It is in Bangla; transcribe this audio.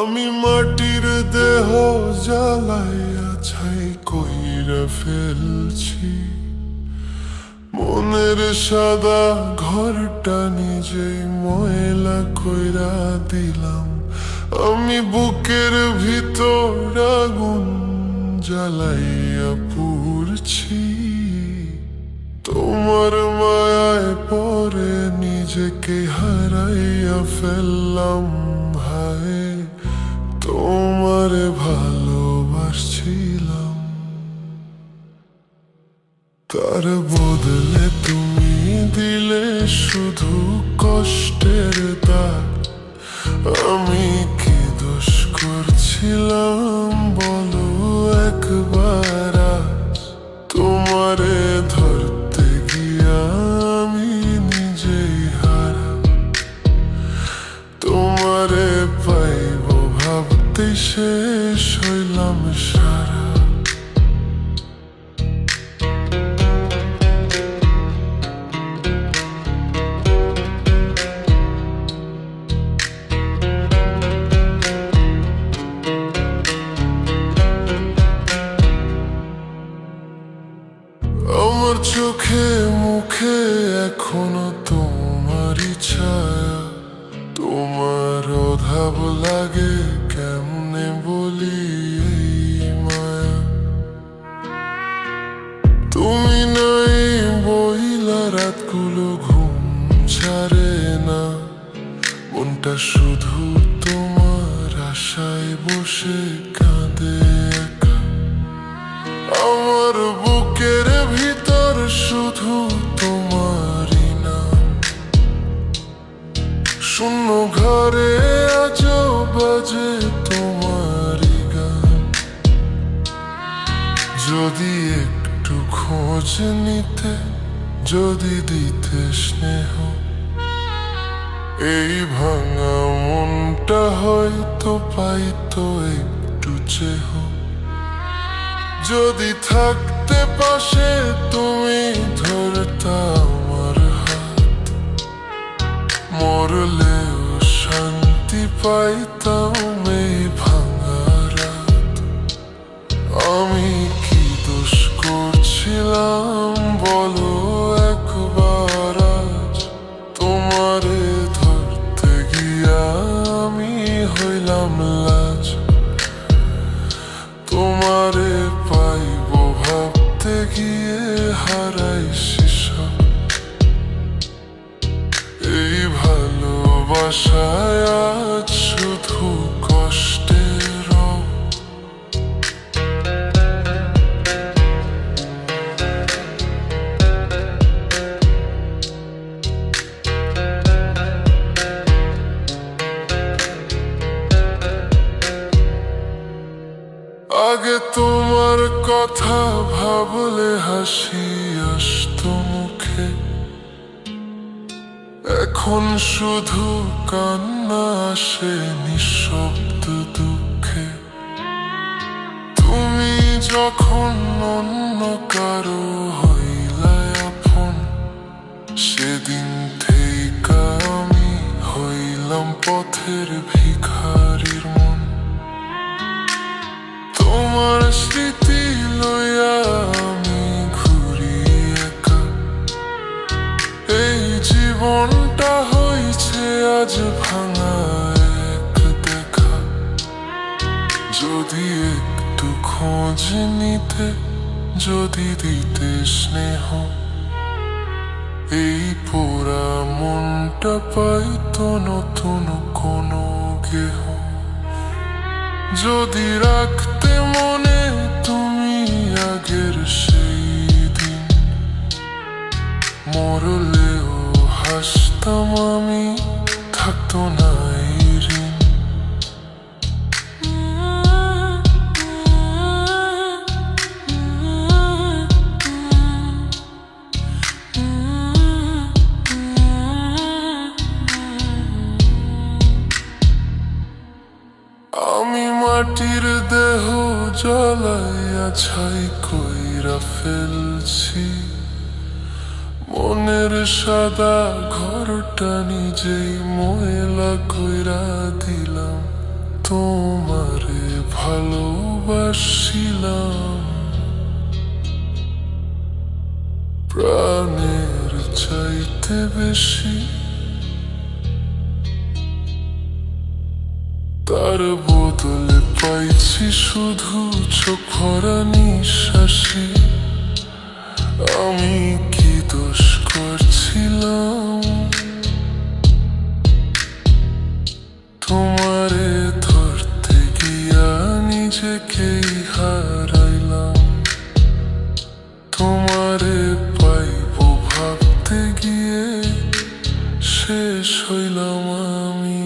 আমি মাটির দেহ জ্বালাইয়া ছাই কইরা ফেলছি, মনের সাদা ঘরটা নিজেই ময়লা কইরা দিলাম। আমি বুকের ভিতর আগুন জ্বালাইয়া পুড়ছি, তোমার মায়ায় পরে নিজেকে হারাইয়া ফেললাম। হায় তোমারে ভালোবাসছিলাম, তার বদলে তুমি দিলে শুধু কষ্টের দাগ। আমি কি দোষ করছিলাম বলো একবার আজ? তোমারে ধরতে গিয়া আমি নিজেই হারা, তোমারে পাইব ভাবতে শেষ হইলাম সারা। আমার চোখে মুখে এখনো তোমারই ছায়া, তোমার অভাব লাগে কেমনে বলি এই মায়া। তুমি নাই বইলা রাতগুলো ঘুম ছাড়ে না, মনটা শুধু তোমার আশায় বসে কাঁদে একা। আমার বুকের ভিতর শুধু তোমারই নাম, শূন্য ঘরে আজও বাজে তোমারই গান। যদি একটু খোঁজ নিতে, যদি দিতে স্নেহ, এই ভাঙা মনটা হয়তো পাইতো একটু চেহ। যদি থাকতে পাশে তুমি ধরতা আমার হাত, মরলেও শান্তি পাইতাম এই ভাঙা রাত। আমি কি দোষ করছিলাম বলো একবার আজ? তোমারে ধরতে গিয়া আমি হইলাম লাজ, তোমারে পাইব ভাবতে গিয়ে হারাইছি সব। এই ভালোবাসায় আজ শুধু কষ্টের। আগে তোমার কথা ভাবলে হাসি আসতো মুখে, এখন শুধু কান্না আসে নিঃশব্দ দুঃখে। তুমি যখন অন্য কারো হইলা আপন, সেদিন থেকে আমি হইলাম পথের ভিখারির মন। তোমার স্মৃতি লইয়া আমি ঘুরি একা, এই জীবনটা হইছে আজ ভাঙা এক দেখা। যদি একটু খোঁজ নিতে, যদি দিতে স্নেহ, এই পোড়া মনটা পাইতো নতুন কোনো গেহ। যদি রাখতে মনে তুমি আগের সেই দিন, মরলেও হাসতাম আমি, থাকতো না এই ঋণ। আমি মাটির দেহ জ্বালাইয়া ছাই কইরা ফেলছি, মনের সাদা ঘরটা নিজেই ময়লা কইরা দিলাম। তোমারে ভালোবাসিলাম প্রাণের চাইতে বেশি, তার বদলে পাইছি শুধু চোখ ভরা নিঃশ্বাসী। আমি কি দোষ করছিলাম তোমারে ধরতে গিয়া নিজেকেই হারাইলাম, তোমারে পাইবো ভাবতে গিয়ে শেষ হইলাম আমি।